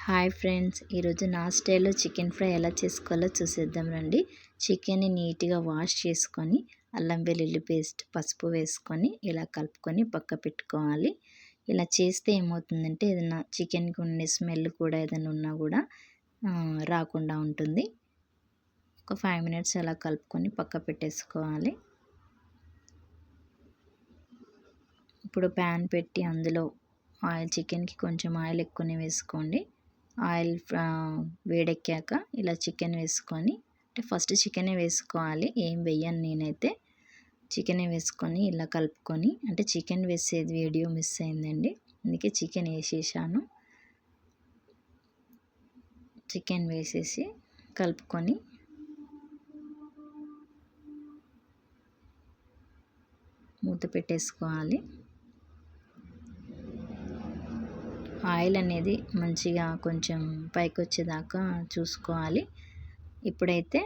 Hi friends, ఈరోజు నా స్టైల్లో చికెన్ ఫ్రై ఎలా చేసుకోవాలో చూసేద్దాం రండి. చికెన్ని నీట్గా వాష్ చేసుకొని అల్లం వెల్లుల్లి పేస్ట్, పసుపు వేసుకొని ఇలా కలుపుకొని పక్క పెట్టుకోవాలి. ఇలా చేస్తే ఏమవుతుందంటే ఏదైనా చికెన్కి ఉండే స్మెల్ కూడా ఏదైనా ఉన్నా కూడా రాకుండా ఉంటుంది. ఒక 5 మినిట్స్ అలా కలుపుకొని పక్క పెట్టేసుకోవాలి. ఇప్పుడు ప్యాన్ పెట్టి అందులో చికెన్కి కొంచెం ఆయిల్ ఎక్కువనే వేసుకోండి. ఆయిల్ వేడెక్కాక ఇలా చికెన్ వేసుకొని, అంటే ఫస్ట్ చికెనే వేసుకోవాలి, ఏం వేయను నేనైతే. చికెనే వేసుకొని ఇలా కలుపుకొని, అంటే చికెన్ వేసేది వీడియో మిస్ అయిందండి, అందుకే చికెన్ వేసేసాను. చికెన్ వేసేసి కలుపుకొని మూత పెట్టేసుకోవాలి. ఆయిల్ అనేది మంచిగా కొంచెం పైకి వచ్చేదాకా చూసుకోవాలి. ఇప్పుడైతే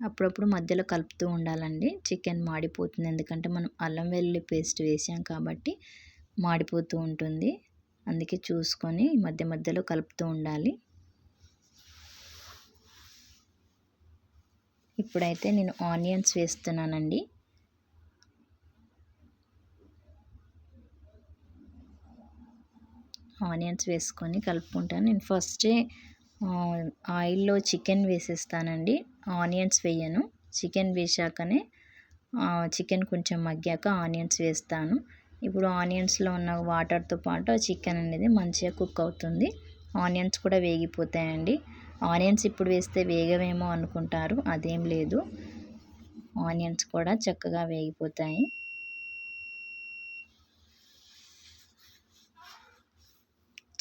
అప్పుడప్పుడు మధ్యలో కలుపుతూ ఉండాలండి, చికెన్ మాడిపోతుంది. ఎందుకంటే మనం అల్లం వెల్లుల్లి పేస్ట్ వేసాం కాబట్టి మాడిపోతూ ఉంటుంది. అందుకే చూసుకొని మధ్య మధ్యలో కలుపుతూ ఉండాలి. ఇప్పుడైతే నేను ఆనియన్స్ వేస్తున్నానండి. ఆనియన్స్ వేసుకొని కలుపుకుంటాను. నేను ఫస్టే ఆయిల్లో చికెన్ వేసేస్తానండి, ఆనియన్స్ వేయను. చికెన్ వేసాకనే చికెన్ కొంచెం మగ్గాక ఆనియన్స్ వేస్తాను. ఇప్పుడు ఆనియన్స్లో ఉన్న వాటర్తో పాటు చికెన్ అనేది మంచిగా కుక్ అవుతుంది, ఆనియన్స్ కూడా వేగిపోతాయండి. ఆనియన్స్ ఇప్పుడు వేస్తే వేగవేమో అనుకుంటారు, అదేం లేదు, ఆనియన్స్ కూడా చక్కగా వేగిపోతాయి.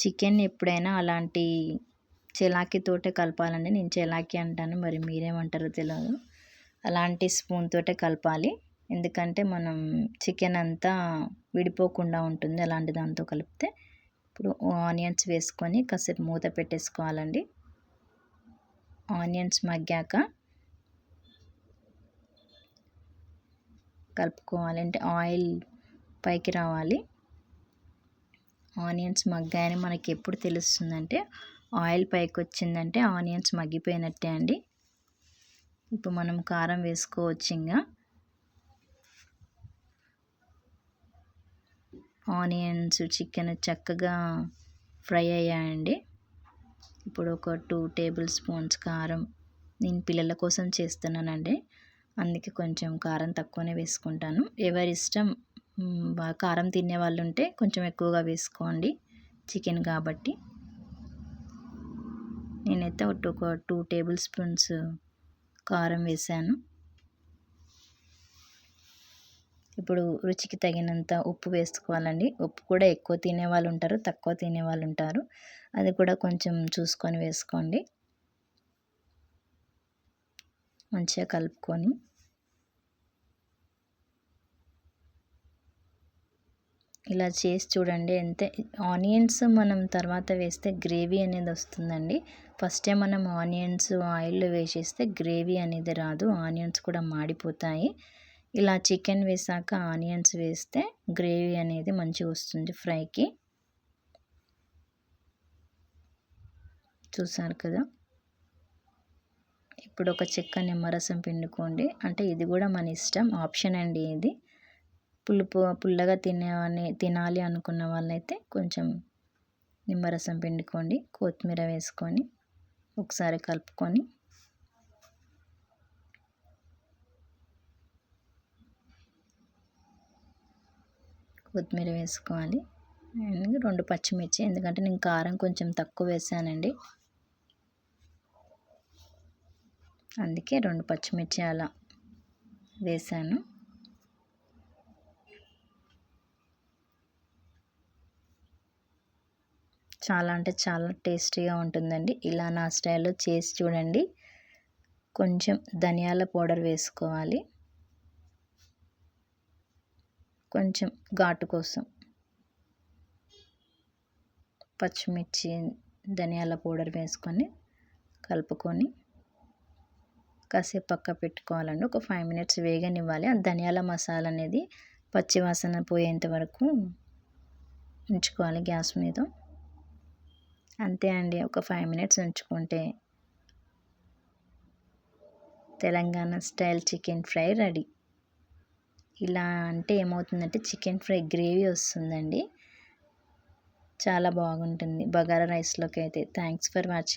చికెన్ ఎప్పుడైనా అలాంటి చెలాకీతోటే కలపాలండి. నేను చెలాకీ అంటాను, మరి మీరేమంటారో తెలియదు. అలాంటి స్పూన్ తోటే కలపాలి, ఎందుకంటే మనం చికెన్ అంతా విడిపోకుండా ఉంటుంది అలాంటి దాంతో కలిపితే. ఇప్పుడు ఆనియన్స్ వేసుకొని కాసేపు మూత పెట్టేసుకోవాలండి. ఆనియన్స్ మగ్గాక కలుపుకోవాలి, అంటే ఆయిల్ పైకి రావాలి. ఆనియన్స్ మగ్గాయని మనకి ఎప్పుడు తెలుస్తుందంటే ఆయిల్ పైకి వచ్చిందంటే ఆనియన్స్ మగ్గిపోయినట్టే అండి. ఇప్పుడు మనం కారం వేసుకోవచ్చు. ఇంకా ఆనియన్స్ చికెన్ చక్కగా ఫ్రై అయ్యాయండి. ఇప్పుడు ఒక 2 టేబుల్ స్పూన్స్ కారం, నేను పిల్లల కోసం చేస్తున్నానండి, అందుకే కొంచెం కారం తక్కువనే వేసుకుంటాను. ఎవరి ఇష్టం, కారం తినే వాళ్ళు ఉంటే కొంచెం ఎక్కువగా వేసుకోండి, చికెన్ కాబట్టి. నేనైతే ఒక 2 టేబుల్ స్పూన్స్ కారం వేసాను. ఇప్పుడు రుచికి తగినంత ఉప్పు వేసుకోవాలండి. ఉప్పు కూడా ఎక్కువ తినేవాళ్ళు ఉంటారు, తక్కువ తినేవాళ్ళు ఉంటారు, అది కూడా కొంచెం చూసుకొని వేసుకోండి. మంచిగా కలుపుకొని ఇలా చేసి చూడండి. అంతే, ఆనియన్స్ మనం తర్వాత వేస్తే గ్రేవీ అనేది వస్తుందండి. ఫస్టే మనం ఆనియన్స్ ఆయిల్లో వేసేస్తే గ్రేవీ అనేది రాదు, ఆనియన్స్ కూడా మాడిపోతాయి. ఇలా చికెన్ వేసాక ఆనియన్స్ వేస్తే గ్రేవీ అనేది మంచిగా వస్తుంది ఫ్రైకి. చూసారు కదా. ఇప్పుడు ఒక చెక్క నిమ్మరసం పిండుకోండి, అంటే ఇది కూడా మన ఇష్టం, ఆప్షన్ అండి ఇది. పుల్లగా తినాలి అనుకున్న వాళ్ళైతే కొంచెం నిమ్మరసం పిండుకోండి. కొత్తిమీర వేసుకొని ఒకసారి కలుపుకొని కొత్తిమీర వేసుకోవాలి. 2 పచ్చిమిర్చి, ఎందుకంటే నేను కారం కొంచెం తక్కువ వేసానండి, అందుకే 2 పచ్చిమిర్చి అలా వేసాను. చాలా అంటే చాలా టేస్టీగా ఉంటుందండి, ఇలా నా స్టైల్లో చేసి చూడండి. కొంచెం ధనియాల పౌడర్ వేసుకోవాలి, కొంచెం ఘాటు కోసం. పచ్చిమిర్చి, ధనియాల పౌడర్ వేసుకొని కలుపుకొని కాసేపు పక్క పెట్టుకోవాలండి. ఒక 5 మినిట్స్ వేగనివ్వాలి. ఆ ధనియాల మసాలా అనేది పచ్చివాసన పోయేంత వరకు ఉంచుకోవాలి గ్యాస్ మీద. అంతే అండి. ఒక 5 మినిట్స్ ఉంచుకుంటే Telangana style chicken fry ready. ఇలా అంటే ఏమవుతుందంటే చికెన్ ఫ్రై గ్రేవీ వస్తుందండి. చాలా బాగుంటుంది బగారా రైస్లోకి అయితే. Thanks for watching.